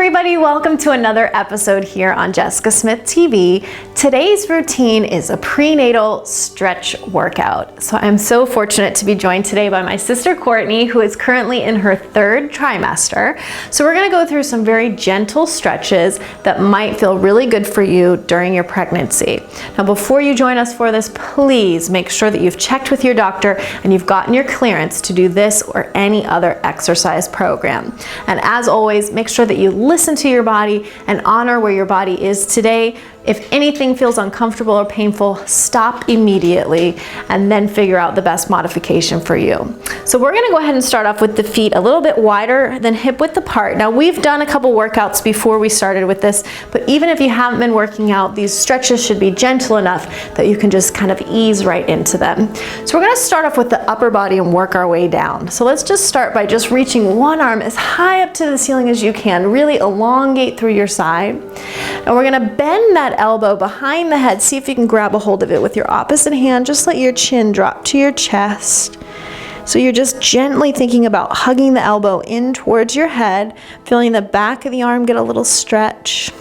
everybody, welcome to another episode here on Jessica Smith TV. Today's routine is a prenatal stretch workout. So I'm so fortunate to be joined today by my sister Courtney, who is currently in her third trimester. So we're gonna go through some very gentle stretches that might feel really good for you during your pregnancy. Now before you join us for this, please make sure that you've checked with your doctor and you've gotten your clearance to do this or any other exercise program. And as always, make sure that you listen to your body and honor where your body is today. If anything feels uncomfortable or painful, stop immediately and then figure out the best modification for you. So we're gonna go ahead and start off with the feet a little bit wider than hip width apart. Now we've done a couple workouts before we started with this, but even if you haven't been working out, these stretches should be gentle enough that you can just kind of ease right into them. So we're gonna start off with the upper body and work our way down. So let's just start by just reaching one arm as high up to the ceiling as you can. Really elongate through your side. And we're gonna bend that elbow behind the head. See if you can grab a hold of it with your opposite hand. Just let your chin drop to your chest. So you're just gently thinking about hugging the elbow in towards your head, feeling the back of the arm get a little stretch.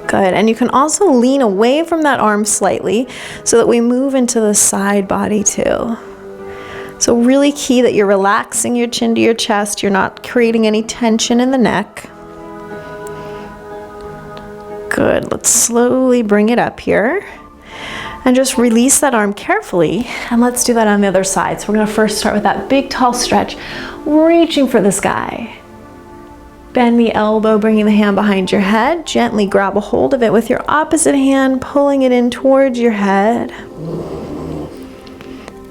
Good, and you can also lean away from that arm slightly so that we move into the side body too. So really key that you're relaxing your chin to your chest. You're not creating any tension in the neck. Good, let's slowly bring it up here and just release that arm carefully, and let's do that on the other side. So we're gonna first start with that big tall stretch, reaching for the sky. Bend the elbow, bringing the hand behind your head. Gently grab a hold of it with your opposite hand, pulling it in towards your head.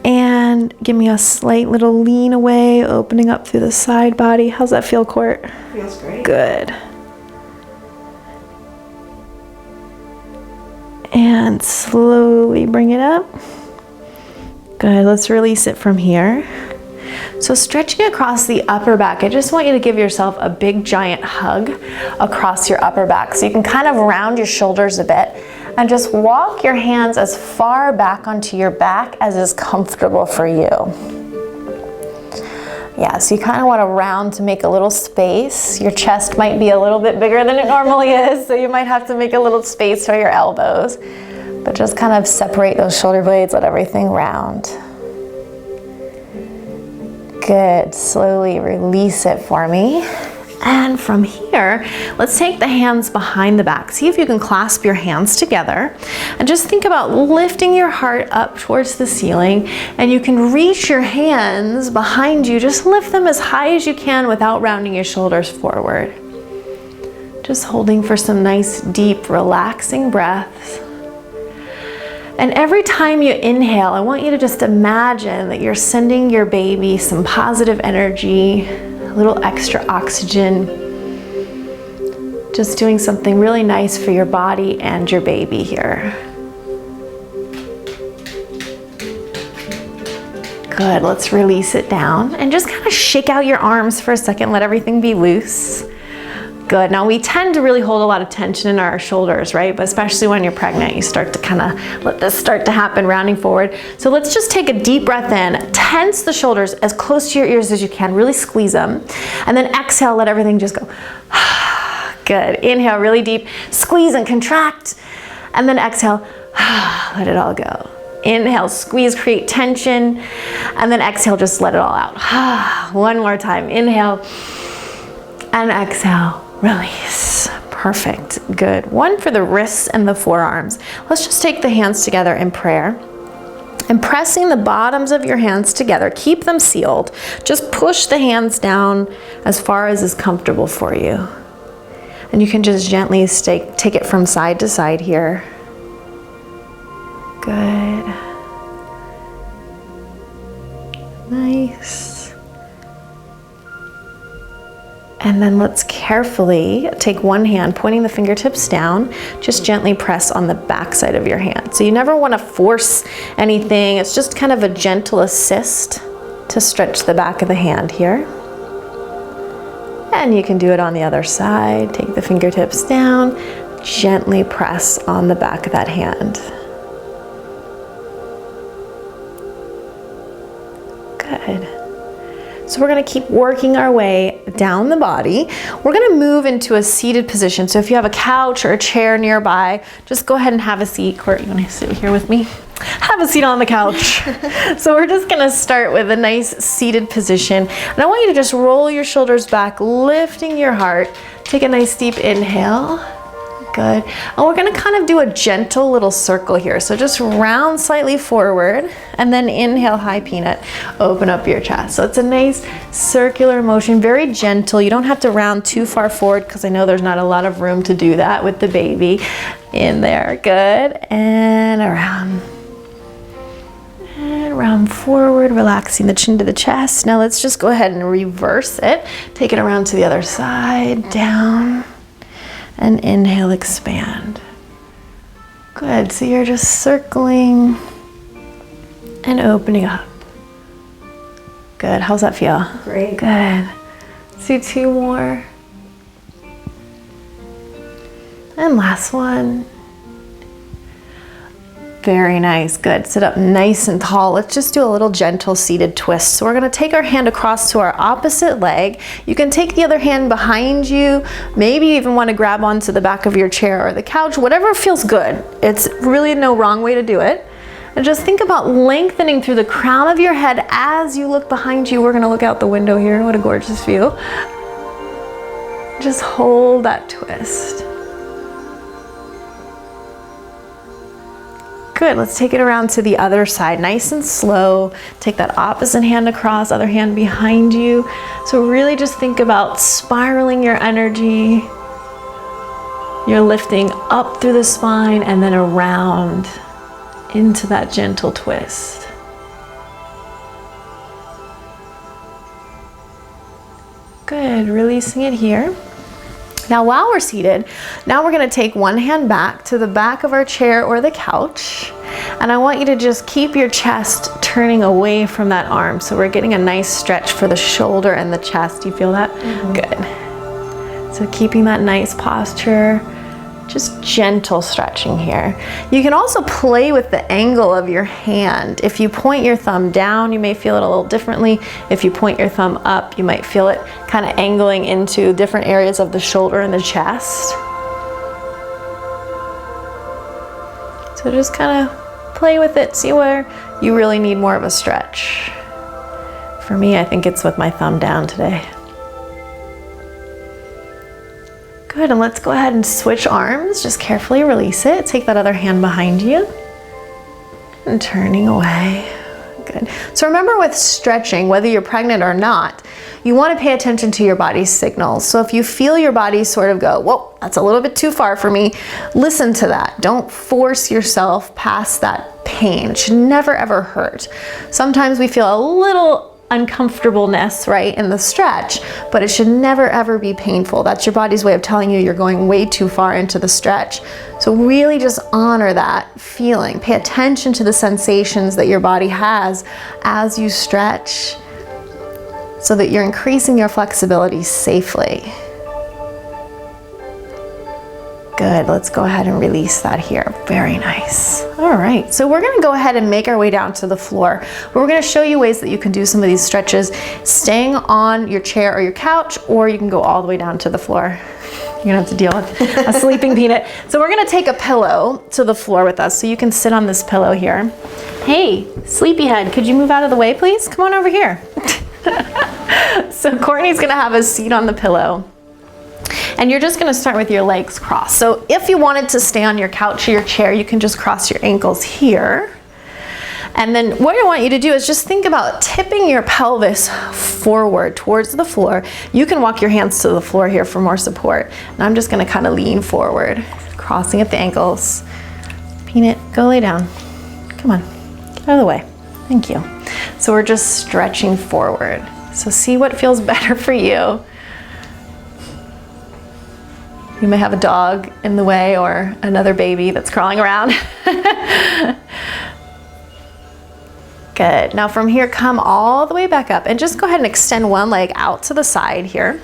And give me a slight little lean away, opening up through the side body. How's that feel, Court? Feels great. Good. And slowly bring it up. Good, let's release it from here. So stretching across the upper back, I just want you to give yourself a big giant hug across your upper back. So you can kind of round your shoulders a bit and just walk your hands as far back onto your back as is comfortable for you. Yeah, so you kind of want to round to make a little space. Your chest might be a little bit bigger than it normally is, so you might have to make a little space for your elbows. But just kind of separate those shoulder blades, let everything round. Good, slowly release it for me. And from here, let's take the hands behind the back. See if you can clasp your hands together and just think about lifting your heart up towards the ceiling, and you can reach your hands behind you. Just lift them as high as you can without rounding your shoulders forward. Just holding for some nice, deep, relaxing breaths. And every time you inhale, I want you to just imagine that you're sending your baby some positive energy, a little extra oxygen, just doing something really nice for your body and your baby here. Good, let's release it down and just kind of shake out your arms for a second, let everything be loose. Good, now we tend to really hold a lot of tension in our shoulders, right? But especially when you're pregnant, you start to kind of let this start to happen, rounding forward. So let's just take a deep breath in, tense the shoulders as close to your ears as you can, really squeeze them. And then exhale, let everything just go. Good, inhale really deep, squeeze and contract. And then exhale, let it all go. Inhale, squeeze, create tension. And then exhale, just let it all out. One more time, inhale and exhale. Release. Perfect. Good. One for the wrists and the forearms. Let's just take the hands together in prayer. And pressing the bottoms of your hands together, keep them sealed. Just push the hands down as far as is comfortable for you. And you can just gently take it from side to side here. Good. Nice. And then let's carefully take one hand, pointing the fingertips down, just gently press on the back side of your hand. So you never want to force anything. It's just kind of a gentle assist to stretch the back of the hand here. And you can do it on the other side. Take the fingertips down, gently press on the back of that hand. Good. So we're gonna keep working our way down the body. We're gonna move into a seated position. So if you have a couch or a chair nearby, just go ahead and have a seat. Court, you wanna sit here with me? Have a seat on the couch. So we're just gonna start with a nice seated position. And I want you to just roll your shoulders back, lifting your heart. Take a nice deep inhale. Good. And we're gonna kind of do a gentle little circle here. So just round slightly forward and then inhale, high peanut, open up your chest. So it's a nice circular motion, very gentle. You don't have to round too far forward because I know there's not a lot of room to do that with the baby in there. Good. And around. And round forward, relaxing the chin to the chest. Now let's just go ahead and reverse it. Take it around to the other side, down. And inhale, expand. Good, so you're just circling and opening up. Good, how's that feel? Great. Good. Let's do 2 more. And last one. Very nice, good. Sit up nice and tall. Let's just do a little gentle seated twist. So we're gonna take our hand across to our opposite leg. You can take the other hand behind you. Maybe you even wanna grab onto the back of your chair or the couch, whatever feels good. It's really no wrong way to do it. And just think about lengthening through the crown of your head as you look behind you. We're gonna look out the window here. What a gorgeous view. Just hold that twist. Good, let's take it around to the other side, nice and slow. Take that opposite hand across, other hand behind you. So really just think about spiraling your energy. You're lifting up through the spine and then around into that gentle twist. Good, releasing it here. Now while we're seated, now we're gonna take one hand back to the back of our chair or the couch. And I want you to just keep your chest turning away from that arm. So we're getting a nice stretch for the shoulder and the chest. Do you feel that? Mm-hmm. Good. So keeping that nice posture, just gentle stretching here. You can also play with the angle of your hand. If you point your thumb down, you may feel it a little differently. If you point your thumb up, you might feel it kind of angling into different areas of the shoulder and the chest. So just kind of play with it, see where you really need more of a stretch. For me, I think it's with my thumb down today. Good, and let's go ahead and switch arms. Just carefully release it. Take that other hand behind you and turning away. Good. So remember with stretching, whether you're pregnant or not, you want to pay attention to your body's signals. So if you feel your body sort of go, whoa, that's a little bit too far for me, listen to that. Don't force yourself past that pain. It should never ever hurt. Sometimes we feel a little uncomfortableness, right, in the stretch, but it should never ever be painful. That's your body's way of telling you you're going way too far into the stretch. So really just honor that feeling. Pay attention to the sensations that your body has as you stretch so that you're increasing your flexibility safely. Good, let's go ahead and release that here. Very nice. All right, so we're gonna go ahead and make our way down to the floor. We're gonna show you ways that you can do some of these stretches staying on your chair or your couch, or you can go all the way down to the floor. You're gonna have to deal with a sleeping peanut. So we're gonna take a pillow to the floor with us, so you can sit on this pillow here. Hey, sleepyhead, could you move out of the way, please? Come on over here. So Courtney's gonna have a seat on the pillow. And you're just gonna start with your legs crossed. So if you wanted to stay on your couch or your chair, you can just cross your ankles here. And then what I want you to do is just think about tipping your pelvis forward towards the floor. You can walk your hands to the floor here for more support. And I'm just gonna kind of lean forward, crossing at the ankles. Peanut, go lay down. Come on, get out of the way. Thank you. So we're just stretching forward. So see what feels better for you. You may have a dog in the way or another baby that's crawling around. Good. Now from here, come all the way back up and just go ahead and extend one leg out to the side here.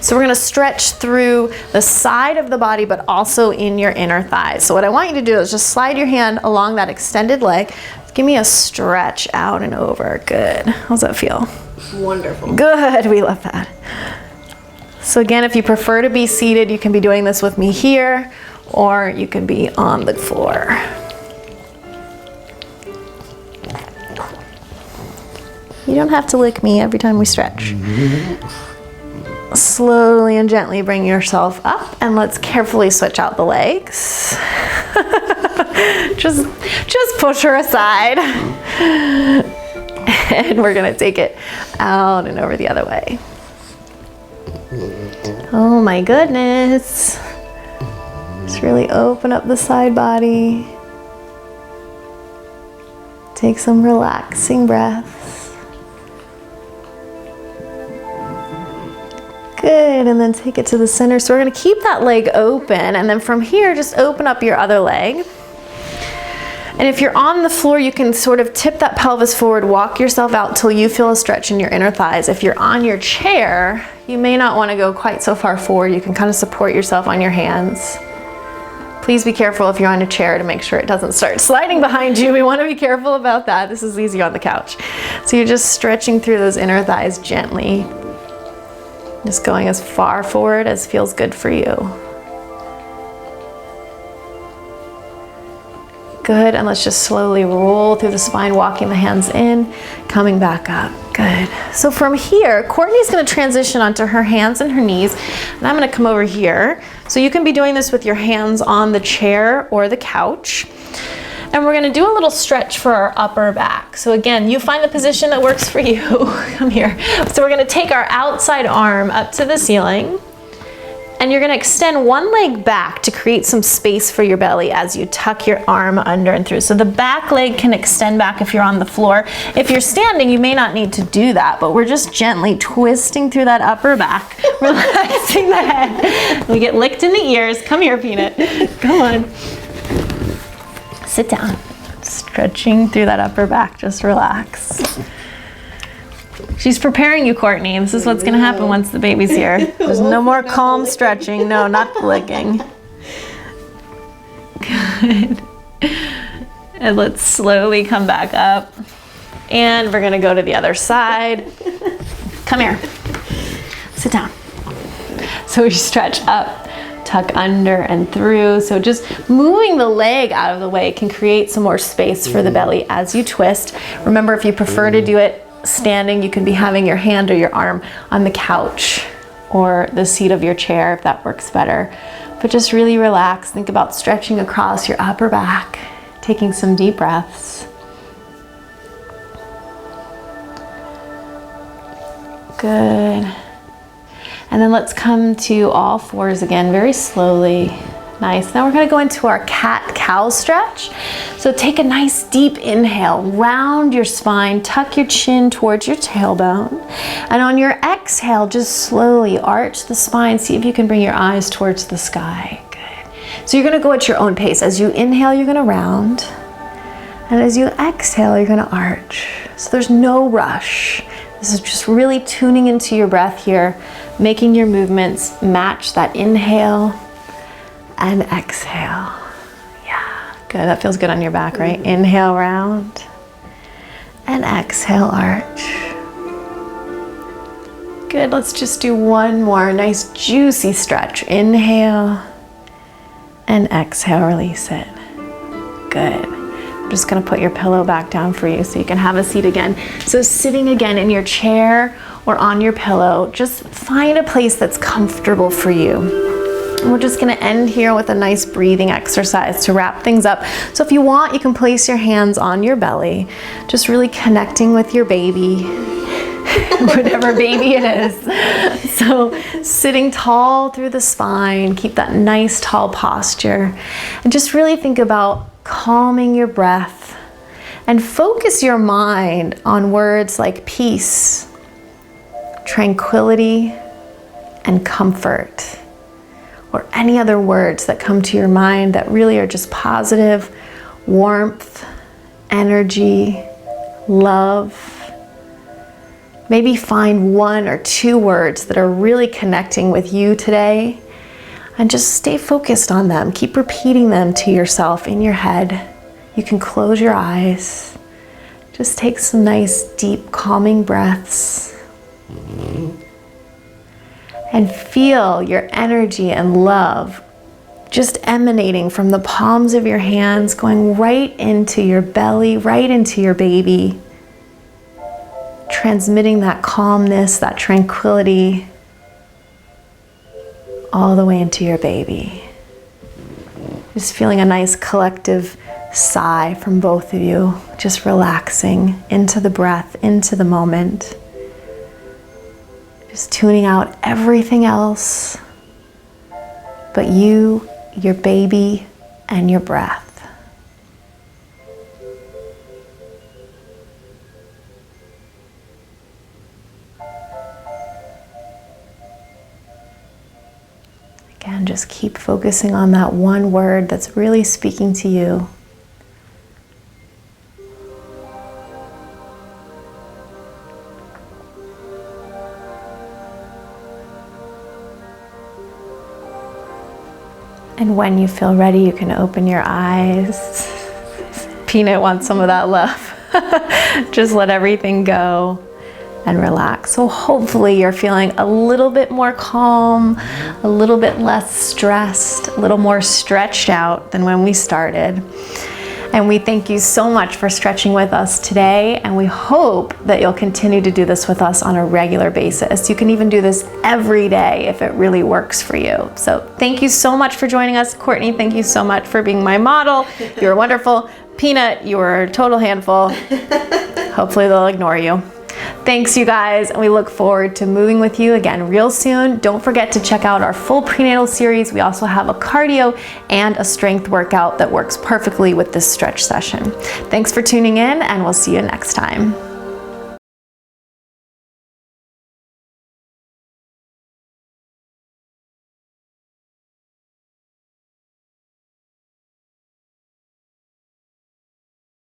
So we're gonna stretch through the side of the body, but also in your inner thighs. So what I want you to do is just slide your hand along that extended leg. Give me a stretch out and over. Good. How's that feel? Wonderful. Good, we love that. So again, if you prefer to be seated, you can be doing this with me here, or you can be on the floor. You don't have to lick me every time we stretch. Slowly and gently bring yourself up, and let's carefully switch out the legs. just push her aside. And we're gonna take it out and over the other way. Oh my goodness. Just really open up the side body. Take some relaxing breaths. Good, and then take it to the center. So we're gonna keep that leg open, and then from here, just open up your other leg. And if you're on the floor, you can sort of tip that pelvis forward, walk yourself out till you feel a stretch in your inner thighs. If you're on your chair, you may not want to go quite so far forward. You can kind of support yourself on your hands. Please be careful if you're on a chair to make sure it doesn't start sliding behind you. We want to be careful about that. This is easy on the couch. So you're just stretching through those inner thighs gently. Just going as far forward as feels good for you. Good, and let's just slowly roll through the spine, walking the hands in, coming back up. Good. So from here, Courtney's gonna transition onto her hands and her knees, and I'm gonna come over here. So you can be doing this with your hands on the chair or the couch. And we're gonna do a little stretch for our upper back. So again, you find the position that works for you. Come here. So we're gonna take our outside arm up to the ceiling, and you're gonna extend one leg back to create some space for your belly as you tuck your arm under and through. So the back leg can extend back if you're on the floor. If you're standing, you may not need to do that, but we're just gently twisting through that upper back, relaxing the head. We get licked in the ears. Come here, Peanut. Come on. Sit down. Stretching through that upper back, just relax. She's preparing you, Courtney. This is what's gonna happen once the baby's here. There's no more calm stretching. No, not the licking. Good. And let's slowly come back up. And we're gonna go to the other side. Come here. Sit down. So we stretch up, tuck under and through. So just moving the leg out of the way can create some more space for the belly as you twist. Remember, if you prefer to do it standing, you can be having your hand or your arm on the couch or the seat of your chair if that works better. But just really relax. Think about stretching across your upper back, taking some deep breaths. Good. And then let's come to all fours again, very slowly. Nice. Now we're going to go into our cat-cow stretch. So take a nice deep inhale, round your spine, tuck your chin towards your tailbone. And on your exhale, just slowly arch the spine. See if you can bring your eyes towards the sky. Good. So you're going to go at your own pace. As you inhale, you're going to round. And as you exhale, you're going to arch. So there's no rush. This is just really tuning into your breath here, making your movements match that inhale and exhale. Yeah, good. That feels good on your back, right? Inhale, round, and exhale, arch. Good. Let's just do one more nice juicy stretch. Inhale and exhale, release it. Good. I'm just gonna put your pillow back down for you so you can have a seat again. So sitting again in your chair or on your pillow, just find a place that's comfortable for you. And we're just gonna end here with a nice breathing exercise to wrap things up. So if you want, you can place your hands on your belly, just really connecting with your baby, whatever baby it is. So sitting tall through the spine, keep that nice tall posture, and just really think about calming your breath and focus your mind on words like peace, tranquility, and comfort, or any other words that come to your mind that really are just positive, warmth, energy, love. Maybe find one or two words that are really connecting with you today, and just stay focused on them. Keep repeating them to yourself in your head. You can close your eyes. Just take some nice, deep, calming breaths. And feel your energy and love just emanating from the palms of your hands, going right into your belly, right into your baby. Transmitting that calmness, that tranquility, all the way into your baby. Just feeling a nice collective sigh from both of you, just relaxing into the breath, into the moment. Just tuning out everything else but you, your baby, and your breath. Again, just keep focusing on that one word that's really speaking to you. And when you feel ready, you can open your eyes. Peanut wants some of that love. Just let everything go and relax. So hopefully you're feeling a little bit more calm, a little bit less stressed, a little more stretched out than when we started. And we thank you so much for stretching with us today, and we hope that you'll continue to do this with us on a regular basis. You can even do this every day if it really works for you. So thank you so much for joining us. Courtney, thank you so much for being my model. You were wonderful. Peanut, you were a total handful. Hopefully they'll ignore you. Thanks, you guys, and we look forward to moving with you again real soon. Don't forget to check out our full prenatal series. We also have a cardio and a strength workout that works perfectly with this stretch session. Thanks for tuning in, and we'll see you next time.